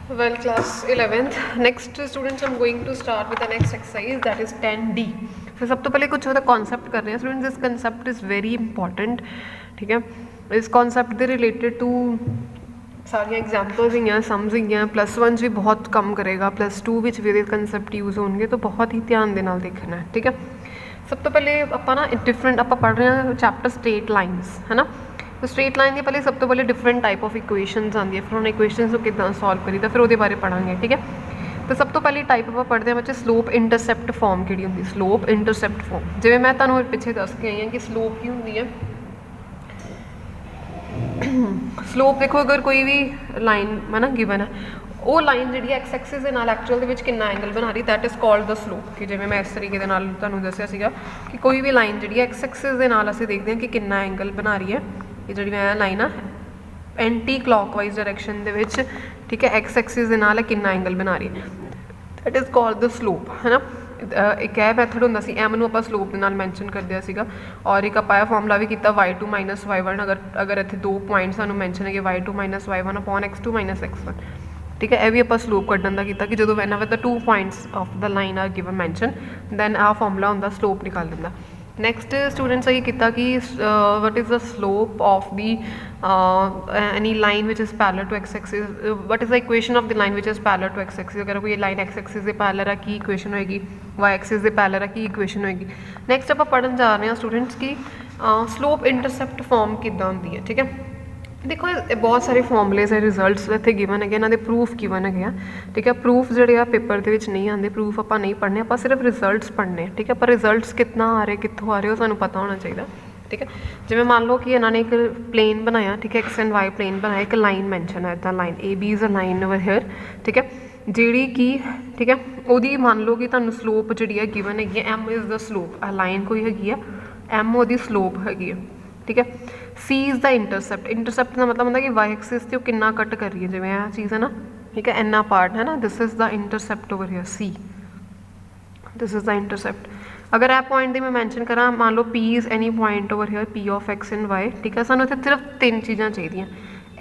Well, class 11th. Next, students, I'm going to start with the next exercise, that is 10D. फिर सब तो पहले कुछ होता कॉन्सेप्ट कर रहे हैं students. This concept is very important. ठीक है, इस कॉन्सेप्ट के रिलेटेड टू सारिया एग्जाम्पल्स ही हैं, सम्स ही हैं. +1 भी बहुत कम करेगा, +2 भी ये कंसेप्ट यूज़ होंगे, तो बहुत ही ध्यान दे नाल देखना है. ठीक है, सब तो पहले ਆਪਾਂ ना डिफरेंट आप पढ़ रहे हैं चैप्टर स्ट्रेट लाइनस है ना. तो स्ट्रेट लाइन की पहले सब तो पहले डिफरेंट टाइप ऑफ इक्वेशनस आती है, फिर उन्होंने इक्वेशनस को कितना सॉल्व करी, तो फिर वो बारे पढ़ांगे. ठीक है, तो सब तो पहले टाइप आप पढ़ते हैं बच्चे स्लोप इंटरसेप्ट फॉर्म की होंगी. स्लोप इंटरसेप्ट फॉर्म जिवें मैं तुहानूं पिछे दस के आई हाँ कि स्लोप की होंगी है. स्लोप देखो, अगर कोई भी लाइन है ना गिवन है, वो लाइन जी एक्स एक्सिस के नाल एक्चुअल दे विच कितना एंगल बना रही, that is called the slope. कि जिवें मैं इस तरीके के नाल तुहानूं दस्सिया सीगा कि कोई भी लाइन जी एक्स एक्सिस के नाल असीं देखते हैं कि कितना एंगल बना रही है. ये जी मैं लाइन आ एंटी क्लॉकवाइज डायरैक्शन दे विच, ठीक है, एक्स एक्सिस के नाल कितना एंगल बना रही है, that is called the slope है ना. एक है मैथड होंदा सी, एम नूं आपां स्लोप दे नाल मैंशन कर दिया सीगा. और एक आपां फॉर्मूला भी कीता y2 - y1. अगर इत्थे दो पॉइंट सानूं मैंशन है y2 - y1 upon x2 - x1. ठीक है, यह भी आप स्लोप कढ़न का किया कि जो whenever the 2 points of the line are given mention, then आ फॉर्मूला होंदा स्लोप निकाल दिंदा. नैक्सट स्टूडेंट्स ये किया कि what is the slope of the any line which is parallel to x axis, what is the equation of the line which is parallel to x axis. अगर कोई line x axis के parallel है की equation होएगी, Y axis के parallel है की equation होएगी. नैक्सट आप पढ़न जा रहे हैं स्टूडेंट्स की स्लोप इंटरसेप्ट फॉर्म किद्दां हुंदी है. ठीक है, देखो बहुत सारे फॉर्मूलेज है, रिजल्ट्स इतने गिवन है, इन्होंने प्रूफ गिवन है. ठीक है, प्रूफ जोड़े आ पेपर के नहीं आते, प्रूफ आप नहीं पढ़ने, आप सिर्फ रिजल्ट्स पढ़ने. ठीक है, पर रिजल्ट्स कितना आ रहे, कितों आ रहे हो सानू पता होना चाहिए. ठीक है, जिवें मान लो कि इन्होंने एक प्लेन बनाया, ठीक है, एक्स एंड वाई प्लेन बनाया, एक लाइन मैंशन है, इदा line A B is a line over here. ठीक है, जी की, ठीक है, वो मान लो कि तुहानू स्लोप जी है गिवन है, एम इज़ द स्लोप. आ लाइन कोई हैगी है, एम वो स्लोप हैगी है. ठीक है, सी इज़ द इंटरसेप्ट. इंटरसेप्ट का मतलब होता है कि वाई एक्सिस से कितना कट कर रही है, जिवें यह चीज़ है ना. ठीक है, इन्ना पार्ट है ना, this is the intercept over here see, this is the intercept. अगर यह पॉइंट मैं मैंशन करा, मान लो P is any point over here, P of X and Y. ठीक है, सानू इत्थे सिर्फ 3 चीज़ां चाहिए.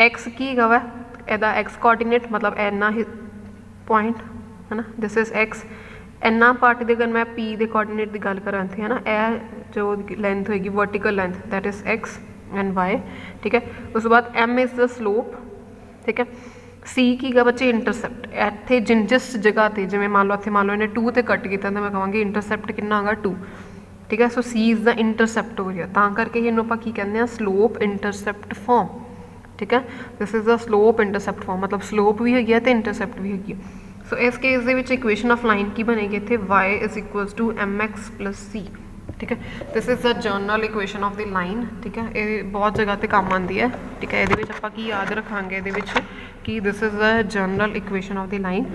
एक्स की वा एदा एक्स कोआर्डीनेट, मतलब इन्ना ही पॉइंट है ना, दिस इज़ एक्स. इन्ना पार्ट की अगर मैं पी के कोआर्डीनेट की गल करा है ना, यह जो लेंथ होएगी vertical length, that is x and Y. ठीक है, उस बाद एम इज़ द स्लोप. ठीक है, सी की गा बच्चे इंटरसेप्ट. इत्थे जिस जगह पर जिवें मान लो इन्हें 2 ते कट किया, तो मैं कहूँगी इंटरसेप्ट कितना होगा 2. ठीक है, सो सी इज़ द इंटरसेप्ट हो गया, तां करके इन्हों आपां की कहते हैं स्लोप इंटरसेप्ट फॉर्म. ठीक है, this is the slope intercept form, मतलब स्लोप भी हैगी तो इंटरसेप्ट भी हैगी. सो इस केस दे विच इक्वेशन ऑफ लाइन की बनेगी इत्थे y is equals to mx + c. ठीक है, this is the general equation of the line. ठीक है, ये बहुत जगह पर काम आती है. ठीक है, ये आप याद रखांगे कि this is the general equation of the line.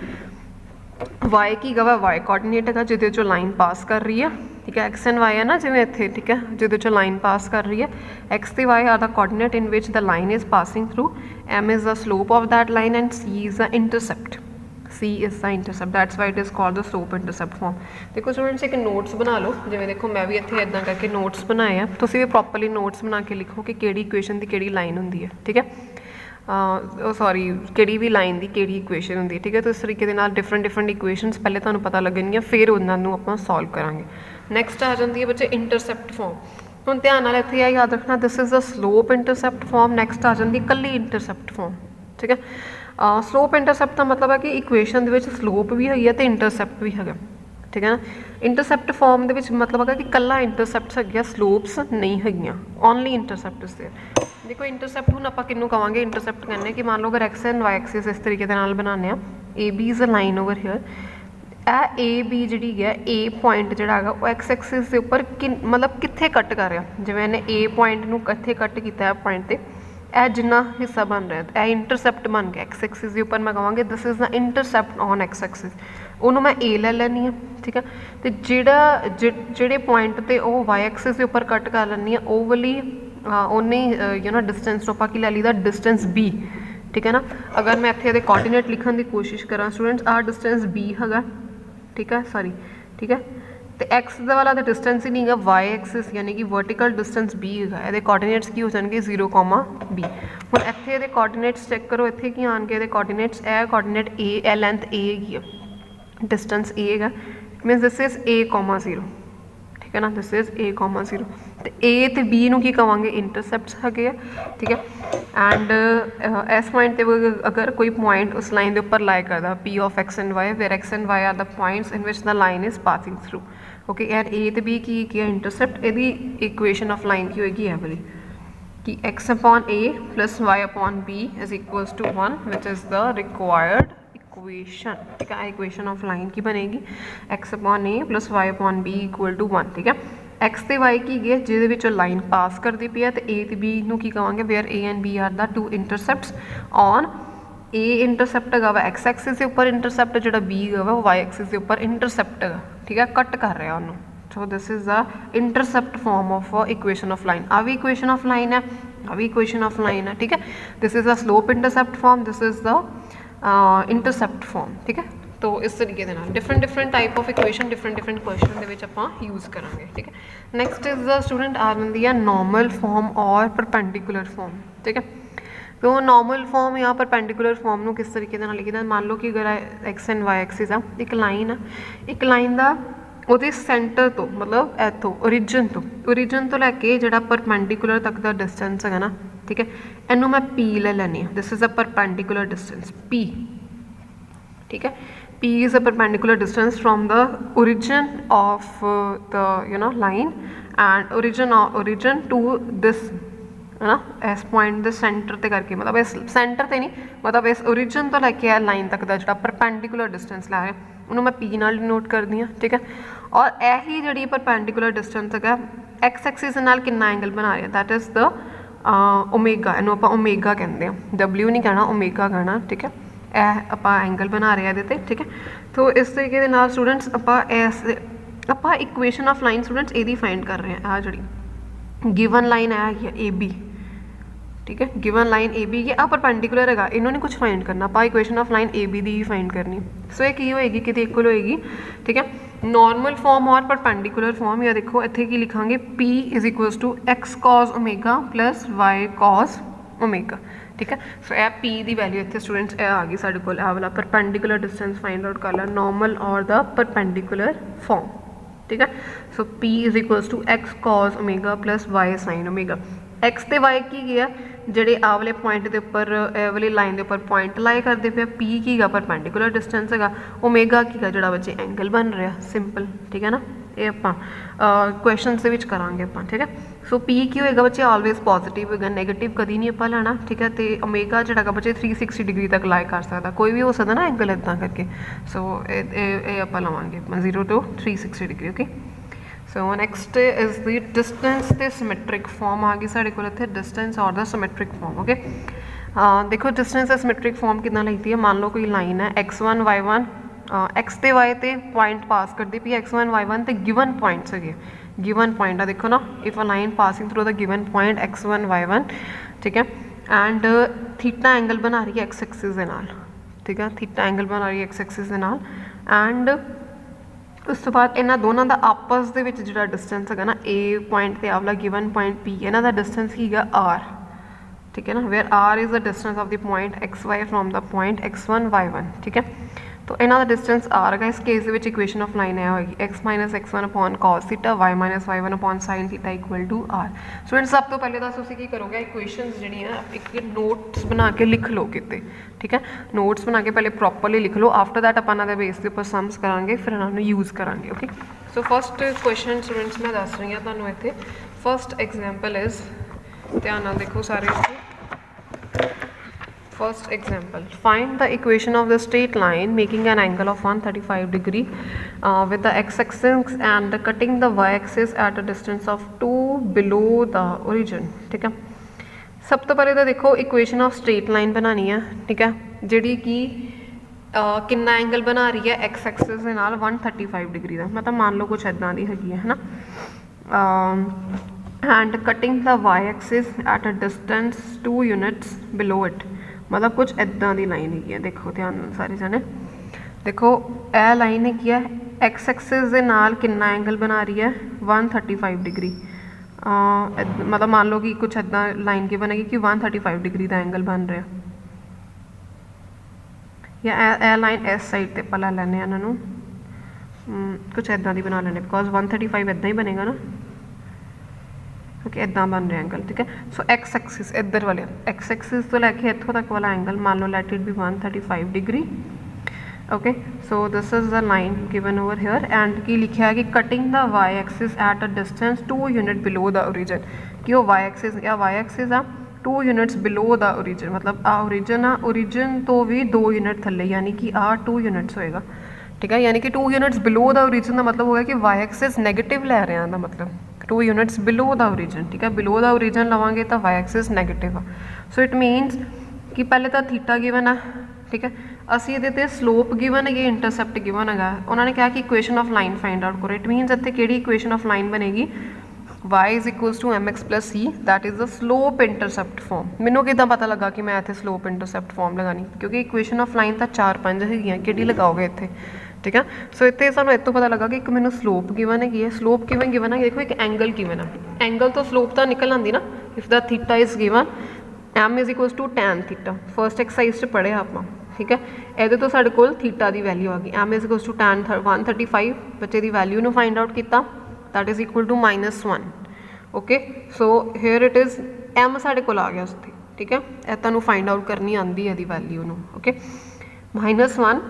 y की गवा y कोआर्डीनेट है जिहदे चों लाइन पास कर रही है. ठीक है, एक्स एंड वाई है ना जिवें इत्थे. ठीक है, जिहदे चों लाइन पास कर रही है, एक्स ते Y are the coordinate in which the line is passing through, m is the slope of that line and c is the intercept. C is the intercept, that's why it is called the slope intercept form. देखो students एक notes बना लो, जिवें देखो मैं भी इत्थे इदां करके नोट्स बनाए हैं, तुसीं भी प्रॉपरली नोट्स बना के लिखो कि किहड़ी इक्वेशन की किहड़ी लाइन होंदी है. ठीक है, सॉरी किहड़ी भी लाइन की किहड़ी इक्वेशन होंदी है. ठीक है, तो इस तरीके दे नाल डिफरेंट इक्वेशनस पहले तुहानूं पता लगणगीਆਂ, फिर उन्हां नूं आपां सॉल्व करांगे. नैक्सट आ जाती है बच्चे इंटरसेप्ट फॉर्म. हुण ध्यान नाल इत्थे यह याद रखना, this is the slope intercept form. Next आ जाती कल्ली इंटरसेप्ट फॉर्म. ठीक है, स्लोप इंटरसेप्ट का मतलब है कि इक्वेशन के स्लोप भी है तो इंटरसेप्ट भी है. ठीक है ना, इंटरसेप्ट फॉर्म के मतलब है कि कला इंटरसेप्ट है, स्लोप्स नहीं है, ओनली इंटरसेप्ट से. देखो इंटरसेप्ट हूँ आप किनू कहेंगे, इंटरसेप्ट कहने कि मान लो अगर एक्स एंड वाई एक्सिस इस तरीके बनाने, A B is a line over here. A B जी है ए पॉइंट जोड़ा है एक्स एक्सिस के उपर मतलब कितने कट कर रहा, जिवें इन्हें ए पॉइंट नूं कितने कट किया पॉइंट से, यह जिन्ना हिस्सा बन रहा है यह इंटरसेप्ट बन गया. एक्स एक्सिस के उपर मैं कहूँगी this is the intercept on x axis, उन्होंने मैं ए ले लैनी है. ठीक है, तो जिहड़े पॉइंट ते वो वाई एक्सिस के उपर कट कर लैनी है, वो वाली उन्हें यू नो डिस्टेंस तो आप लै लीदा डिस्टेंस बी. ठीक है ना, अगर मैं इत्थे कोआर्डीनेट लिखने की कोशिश करा स्टूडेंट्स, आ डिस्टेंस बी है. ठीक है, सॉरी, ठीक है, तो एक्स वाला तो डिस्टेंस ही नहीं है वाई एक्सिस यानी कि वर्टिकल डिस्टेंस बी है ये कोऑर्डिनेट्स की हो जाएंगे 0,b हुण इत्थे ये कोऑर्डिनेट्स चेक करो इत्थे की आण के कोऑर्डिनेट्स ए कोऑर्डिनेट ए ए लेंथ ए है डिस्टेंस ए है मीनस दिस इज a,0 ठीक है ना दिस इज a,0 तो ए तो बी नूं की कहांगे इंटरसैप्ट्स है ठीक है एंड इस पॉइंट ते अगर कोई पॉइंट उस लाइन के उपर लाई करता p of x and y where x and y are the points in which the line is passing through okay and A तो बी की इंटरसैप्ट यदि इक्वेशन ऑफ लाइन की होगी है वाली कि x upon a plus y upon b is equals to 1 which is the required equation ठीक है इक्वेशन ऑफ लाइन की बनेगी x upon a plus y upon b equal to 1 ठीक है x ਤੇ y की गए जिहदे लाइन पास करती पई है तो a तो b नूं की कहांगे where a and b are the two intercepts on a intercept है वा x एक्सिस के उपर इंटरसैप्ट जो b है वो y एक्सिस के उपर इंटरसैप्ट है ठीक है कट कर रहा उन्होंने so this is the intercept form of equation of line आ भी इक्वेशन ऑफ लाइन है आ भी इक्वेशन ऑफ लाइन है ठीक है this is the slope intercept form this is the intercept form ठीक है तो इस तरीके के different type of equation different question आप यूज़ करांगे ठीक है नैक्सट इज द स्टूडेंट आ जाती है नॉर्मल फॉर्म और परपेंडिकुलर फॉर्म ठीक है तो नॉर्मल फॉर्म या परपेंडिकुलर फॉर्म को किस तरीके लिखिदा मान लो कि अगर एक्स एंड वाई एक्सिस आ एक लाइन का ਉਹਦੇ सेंटर तो मतलब इतों ओरिजिन तो लैके जो परपेंडिकुलर तक का डिस्टेंस है ना ठीक है इनू मैं पी ले लैनी this is a perpendicular distance P ठीक है P is a perpendicular distance from the origin of the line and origin to this है ना इस पॉइंट के सेंटर ते करके मतलब इस सेंटर ते नहीं मतलब इस ओरिजिन तो लैके लाइन तक का जो परपेंडिकुलर डिस्टेंस लै रहे उन्होंने मैं P नाल डिनोट कर दी हाँ ठीक है और यही जी परपेंडिकुलर डिस्टेंस है एक्स एक्सिस नाल कितना एंगल बना रहे दैट इज़ द ओमेगा इनू आप ओमेगा कहते हैं W नहीं कहना ओमेगा कहना ठीक है आप एंगल बना रहे हैं ये ठीक है तो इस तरीके के नाल स्टूडेंट्स आप इक्वेशन ऑफ लाइन स्टूडेंट्स यदी फाइंड कर रहे हैं आ जी गिवन लाइन है ए बी ठीक है गिवन लाइन ए बी ये आ परपेंडिकुलर है इन्होंने कुछ फाइंड करना आप equation of line A be the he find करनी सो ये की होएगी कि इक्वल होएगी ठीक है नॉर्मल फॉर्म और परपेंडिकुलर फॉर्म या देखो इत्थे की लिखांगे P is equals to X cos omega plus Y cos omega ठीक है सो ए पी की वैल्यू इतने स्टूडेंट्स ए आ गई साढ़े को वाला परपेंडिकुलर डिस्टेंस फाइंड आउट कर ला नॉर्मल और द परपेंडिकुलर फॉर्म ठीक है so P is equals to X cos omega plus Y sine omega X तो वाई की गया ਜਿਹੜੇ ਆ वाले पॉइंट के उपर वाली लाइन के उपर पॉइंट लाए करते पे पी की परपेंडिकुलर डिस्टेंस है ओमेगा की जो बच्चे एंगल बन रहा सिंपल ठीक है ना ये आप क्वेश्चन के करांगे आप ठीक है सो पी की होएगा बच्चे ऑलवेज पॉजिटिव होगा नैगेटिव कभी नहीं आप लेना ठीक है तो ओमेगा जोड़ा बच्चे 360 डिग्री तक लाए कर सकता कोई भी हो सकता ना एंगल इदा करके सो ये आप लवेंगे 0 to 360 degree okay so next is the distance ते सिमेट्रिक फॉर्म आ गई साढ़े को इतने डिस्टेंस और द सिमेट्रिक फॉर्म ओके देखो डिस्टेंस सिमेट्रिक फॉर्म कितना लिखती है मान लो कोई लाइन है x1 y1 एक्स ते वाई ते पॉइंट पास करती पी x1 y1 ते गिवन पॉइंट्स है गिवन पॉइंट है देखो ना if a line passing through the given point x1 y1 ठीक है एंड थीटा एंगल बना रही है एक्स एक्सिस के नाल ठीक है थीटा एंगल बना रही है एक्स एक्सिस के नाल एंड उस तो बाद इन्होंने दोनों का आपस के जो डिस्टेंस है ना ए पॉइंट से आवला गिवन पॉइंट पी इन्हों का डिस्टेंस ही है आर ठीक है ना where r is the distance of the point x y from the point x1 y1 ठीक है तो इन्हों का डिस्टेंस आर है इस केस के इक्वेशन ऑफ लाइन है होगी x minus x1 upon cos theta y minus y1 upon sine theta equal to r students सब तो पहले दस की करोगे इक्वेशनस जी एक नोट्स बना के लिख लो कितने ठीक है नोट्स बना के पहले प्रॉपरली लिख लो आफ्टर दैट अपन बेस के उपर सम्स करांगे फिर इन्होंने यूज़ करांगे okay so first question students मैं दस रही हूँ तुहानूं इत्थे फस्ट एग्जाम्पल इज़ ध्यान नाल देखो सारे first example find the equation of the straight line making an angle of 135 degree with the x axis and cutting the Y axis at a distance of 2 below the origin ठीक है सब तो पहले तो देखो इक्वेशन ऑफ स्ट्रेट लाइन बनानी है ठीक है जी कि कितना एंगल बना रही है एक्स एक्सिस के नाल 135 डिग्री का मतलब मान लो कुछ इदा की है ना and cutting the Y axis at a distance 2 units below it मतलब कुछ इदा की लाइन है देखो ध्यान सारे जने देखो ਇਹ ਲਾਈਨ ਹੈਗੀ ਹੈ एक्स एक्सिस ਦੇ ਨਾਲ ਕਿੰਨਾ ਐਂਗਲ ਬਣਾ ਰਹੀ ਹੈ 135 डिग्री। मतलब मान लो कि कुछ इदा लाइन की बनेगी कि 135 डिग्री का एंगल बन रहा, या ए लाइन इस साइड ते पला लैने इन्हों कुछ इदा की बना लेने, बिकॉज 135 इदा ही बनेगा ना, क्योंकि इदा बन रहा एंगल। ठीक है, सो एक्स एक्सिस इधर वाले एक्स एक्सिस तो लैके इतों तक वाला एंगल मान लो let it be 135 degree. Okay, so this is the line given over here and की लिखा है कि cutting the Y axis at a distance 2 unit below the origin, कि वो वाई एक्सिस या वाई एक्सिस आ 2 यूनिट्स बिलो द ओरिजिन, मतलब आ ओरिजिन आ ओरिजिन तो भी 2 यूनिट थले, यानी कि आ 2 यूनिट्स होएगा। ठीक है, यानी कि 2 यूनिट्स बिलो द ओरिजिन का मतलब होगा कि वाई एक्सिस नैगेटिव लै रहे हैं, मतलब 2 यूनिट्स बिलो द ओरिजिन। ठीक है, बिलो द ओरिजिन लवांगे तो वाई एक्सिस नैगेटिव आ, सो इट मीनस कि पहले तो थीटा गिवन है। ठीक है, असी ये स्लोप गिवन है, इंटरसेप्ट गिवन है, उन्होंने कहा कि equation of line find out करो। इट मीनस इतने कि इक्वेशन ऑफ लाइन बनेगी y is equals to mx plus c, that is the slope intercept form. मैनू किदा पता लगा कि मैं इतने स्लोप इंटरसेप्ट फॉर्म लगानी, क्योंकि इक्वेशन ऑफ लाइन तो 4-5 है कि लगाओगे इतने। ठीक है, सो इतने सानू इतों पता लगा कि एक मैनू स्लोप गिवन है, स्लोप किवें गिवन है, देखो एक एंगल गिवन है, एंगल तो स्लोप तो निकल आती ना, if the theta is given m is equals to tan theta, first exercise पढ़े आप। ठीक है, ये तो साढ़े कोल थीटा की वैल्यू आ गई, m is equals to tan 135, बच्चे की वैल्यू नू फाइंड आउट किया, that is equal to -1। Okay, so here it is m साढ़े कोल आ गया उससे। ठीक है, यह तुहानू फाइंड आउट करनी आती है वैल्यू नू। ओके, -1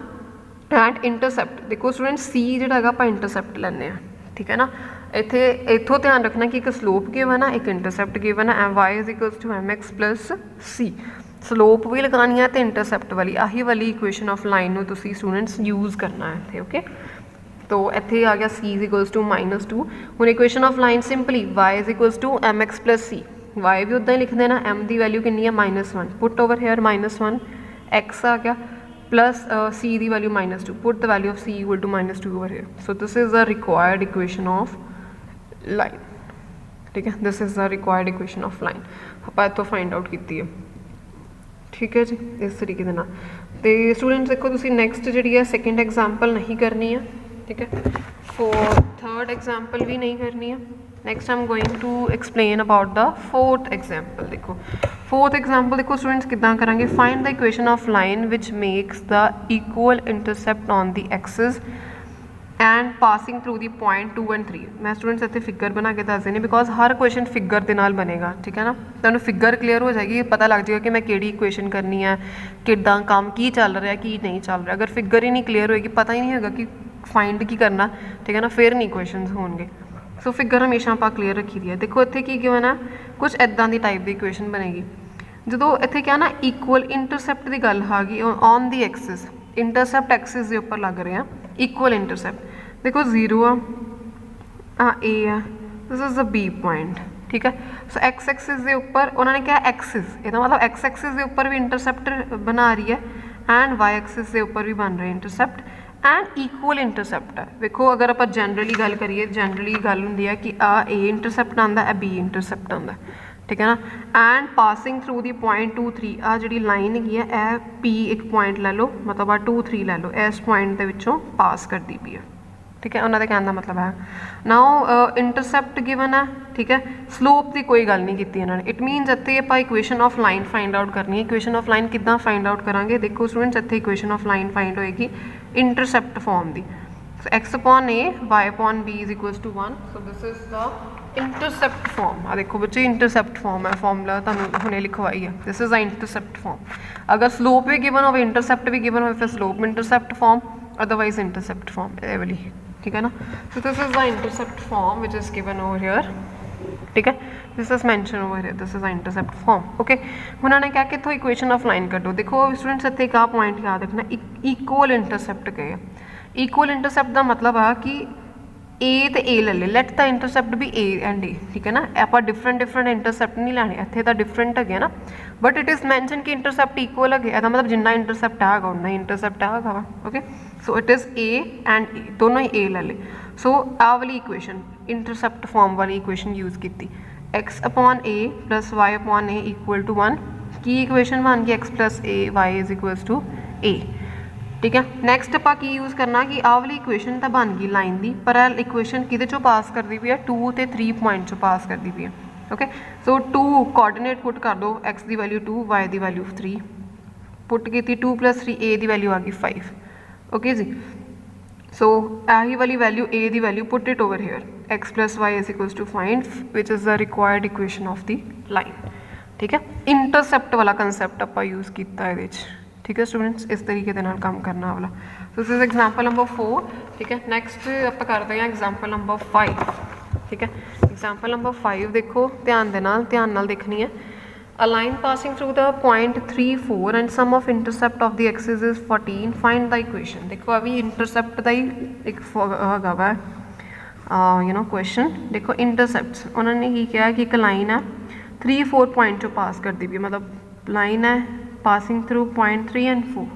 एंड इंटरसेप्ट, देखो स्टूडेंट c जो है आप इंटरसेप्ट लैने। ठीक है ना, इतने इतों ध्यान रखना कि एक स्लोप गिवन है, एक इंटरसेप्ट गिवन है, y is equals to mx plus c, slope भी लगानी है तो इंटरसेप्ट वाली आही वाली इक्वेशन ऑफ लाइन में तुसी स्टूडेंट्स यूज़ करना है इतने। ओके, तो इतने आ गया c इज इक्वल्स टू -2। हुण equation of line simply y is equals to mx plus c, y भी उदा ही लिख देना, m की वैल्यू कितनी है -1, पुट ओवर हेयर -1, x आ गया प्लस c की value -2, put the value of c equal to -2 over here. So this is the required equation of line. ठीक है, this is the required equation of line आप इतों find out की है। ठीक है जी, इस तरीके के नाल तो स्टूडेंट्स देखो तुसी नैक्सट जी है सैकेंड एग्जाम्पल नहीं करनी है। ठीक है, फोर थर्ड एग्जाम्पल भी नहीं करनी है। Next I am going to explain about the fourth example. देखो फोर्थ एग्जाम्पल देखो स्टूडेंट्स कितना करेंगे, find the equation of line which makes the equal intercept on the axis and passing through the point 2 and 3। मैं students इतने figure बना के दस देनी, बिकॉज हर क्वेश्चन फिगर के नाल बनेगा। ठीक है ना, तुहानू फिगर क्लीयर हो जाएगी, पता लग जाएगा कि मैं केड़ी इक्वेशन करनी है, किदा काम की चल रहा है की नहीं चल रहा। अगर फिगर ही नहीं क्लीयर होएगी, पता ही नहीं होगा कि फाइंड की करना, ठीक है ना, फिर नहीं क्वेश्चन होंगे। सो फिगर हमेशा आप क्लीयर रखी दी है। देखो इतने की गिवन है, कुछ इदा की टाइप की इक्वेशन बनेगी, जो इतने क्या ना इक्वल इंटरसेप्ट की गल आ गई on the axis, intercept axis के उपर लग रहे हैं इक्वल इंटरसेप्ट। देखो 0 आ ए है, this is the B point. ठीक है, सो एक्स एक्सिस के उपर उन्होंने क्या एक्सिस, इसका मतलब एक्स एक्सिस के उपर भी इंटरसेप्ट बना रही है एंड वाई एक्सिस के उपर भी बन रहे इंटरसेप्ट एंड इक्वल इंटरसेप्ट है। देखो अगर आप जनरली गल करिए, जनरली गल होंगी है कि आ ए इंटरसेप्ट आता है, बी इंटरसेप्ट आता है। ठीक है ना, and passing through the point 2, 3 आ जी लाइन है यह पी एक पॉइंट लै लो, मतलब आ 2, 3 लै लो, इस पॉइंट के विचों पास करती पी है। ठीक है, उन्होंने कहने का मतलब है नाउ इंटरसेप्ट गिवन है। ठीक है, स्लोप की कोई गल नहीं की इन्होंने। इट मीनस इतने आप equation of line find out करनी है। इक्वेशन ऑफ लाइन कितना फाइंड आउट करांगे, देखो स्टूडेंट्स इतने इक्वेशन ऑफ लाइन फाइंड होएगी इंटरसेप्ट फॉर्म की। So X upon A Y upon B is equals to 1। So this is the intercept form. आ देखो बच्चे इंटरसेप्ट फॉर्म है, फॉर्मूला तुहानू हुणे लिखवाई है, this is the intercept form. अगर स्लोप भी गिवन हो, इंटरसेप्ट भी गिवन हो, फिर slope intercept form, otherwise intercept form ए वाली। ठीक है ना, so this is the intercept form which is given over here. ठीक है, this is mentioned over here, this is the intercept form. Okay, उन्होंने क्या कि इक्वेशन ऑफ लाइन कटो। देखो स्टूडेंट्स इतने एक पॉइंट याद रखना, इक्वल इंटरसेप्ट कहे। इक्वल इंटरसेप्ट का मतलब है कि ए तो ए ले ले, लैट द इंटरसेप्ट भी ए एंड ए। ठीक है ना, आप डिफरेंट डिफरेंट इंटरसेप्ट नहीं लैने, इतने तो डिफरेंट है ना, बट इट इज़ मैंशन कि इंटरसेप्ट इक्वल है। इसका मतलब जिन्ना इंटरसेप्ट है उन्ना ही इंटरसेप्ट है वा। Okay, so it is a and a, दोनों ही ए ले ले। सो आ वाली इक्वेशन इंटरसेप्ट फॉर्म वाली इक्वेशन यूज़ की, x upon a plus y upon a equal to 1 की इक्वेशन बन गई, x plus a y is equals to a. ठीक है। नैक्सट ਆਪਾਂ ਕੀ यूज़ करना कि आह वाली इक्वेशन तो बन गई लाइन की, पर इक्वेशन किहदे चों पास करती पई है 2 ते 3 पॉइंट चों पास करती पई है। ओके, सो 2 कोआर्डिनेट पुट कर दो, एक्स की वैल्यू 2, वाई की वैल्यू 3 पुट की 2 + 3 ए की वैल्यू आ गई 5। ओके जी, सो आही वाली वैल्यू ए की value put it over here, x + y = find which is the required equation of the line. ठीक है, इंटरसैप्ट वाला कंसैप्ट आप यूज़ किया ये। ठीक है स्टूडेंट्स, इस तरीके के नाल काम करना वाला। सो दिस इज एग्जाम्पल नंबर 4। ठीक है, नैक्सट आप करते हैं एग्जाम्पल नंबर 5। ठीक है, एग्जाम्पल नंबर 5 देखो ध्यान नाल देखनी है। A line passing through the point 3, 4 and sum of intercept of the axis is 14. Find the equation। देखो अभी इंटरसेप्ट का ही एक हैगा वा क्वेश्चन। देखो इंटरसेप्ट उन्होंने की किया कि एक लाइन है 3, 4 पॉइंट जो पास करती भी, मतलब लाइन है passing through point 3 and 4।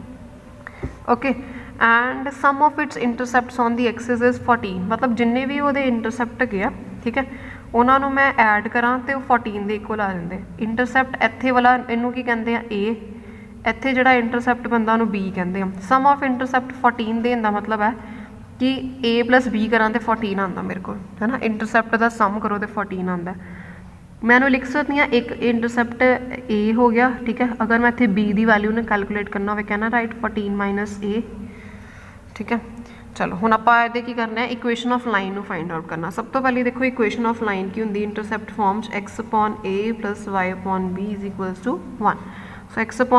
Okay, and sum of its intercepts on the axis is 14, मतलब जिन्ने भी वो इंटरसेप्ट गया ठीक है उन्होंने मैं ऐड करा तो 14 के इक्वल आ जाते। इंटरसेप्ट इत्थे वाला इनू की कहते हैं ए, इत्थे जिहड़ा इंटरसेप्ट बनता उन्होंने बी कहते हैं। सम ऑफ इंटरसेप्ट 14 देने का मतलब है कि ए + बी करा तो 14 आता मेरे को, है ना। इंटरसेप्ट का सम करो तो 14 आता। मैं इन्हू लिख सकती हाँ, एक इंटरसेप्ट ए हो गया ठीक है। अगर मैं इतने बी की वैल्यू ने कैलकुलेट करना हो कहना राइट 14 - ए। ठीक है, चलो हुण आपां इहदे की करना है, इक्वेशन ऑफ लाइन को फाइंड आउट करना। सब तो पहले देखो इक्वेशन ऑफ लाइन की होंगी इंटरसेप्ट फॉर्म्स x/a + y/b = 1। सो x/a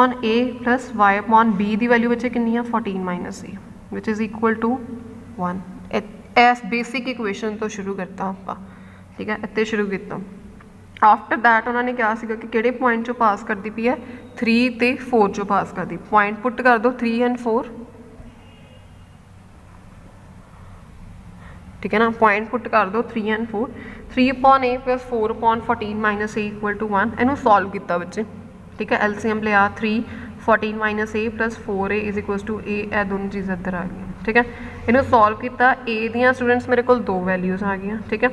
+ y/b की वैल्यू बच्चे कितनी है 14 - ए विच इज़ इक्वल टू 1। इस बेसिक इक्वेशन तो शुरू करता आपां। ठीक है, इत्थे शुरू किया। आफ्टर दैट उन्होंने कहा सीगा कि किहड़े पॉइंट चो पास करती पई है 3 ते 4 चो पास करती। पॉइंट पुट कर दो 3 and 4। ठीक है ना, पॉइंट पुट कर दो 3 and 4। 3/a + 4/14 - a = 1। इनू सॉल्व किया बच्चे। ठीक है, LCM लिया 3 14 - a + 4a = a, यह दोनों चीज़ इधर आ गई। ठीक है, इनू सॉल्व किया। ए दियाँ स्टूडेंट्स मेरे को 2 वैल्यूज़ आ गई। ठीक है,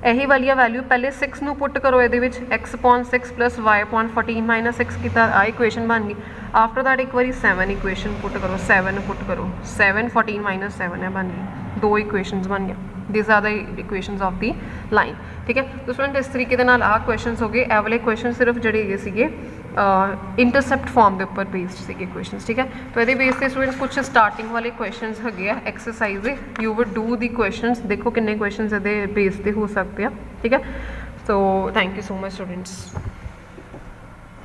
यही वाली वैल्यू पहले 6 नू पुट करो ये x/6 + y/14 - 6 किया, आ इक्वेशन बन गई। आफ्टर दैट एक बार 7 इक्वेशन पुट करो, 7 पुट करो, 7 14 - 7 है बन गई, 2 इक्वेशनस बन गया। This are the equations of the line. ठीक है, तो स्टूडेंट इस तरीके के नाल आ क्वेश्चनस हो गए। ए वाले क्वेश्चन सिर्फ जिहड़े हैगे सीगे इंटरसेप्ट फॉर्म के उपर बेस्ड सीगे क्वेश्चनस। ठीक है, तो ये बेस से स्टूडेंट्स कुछ स्टार्टिंग वाले क्वेश्चनस है exercise you would do the questions. देखो किन्ने क्वेश्चनस ये बेस पे हो सकते हैं। ठीक है, so thank you so much students.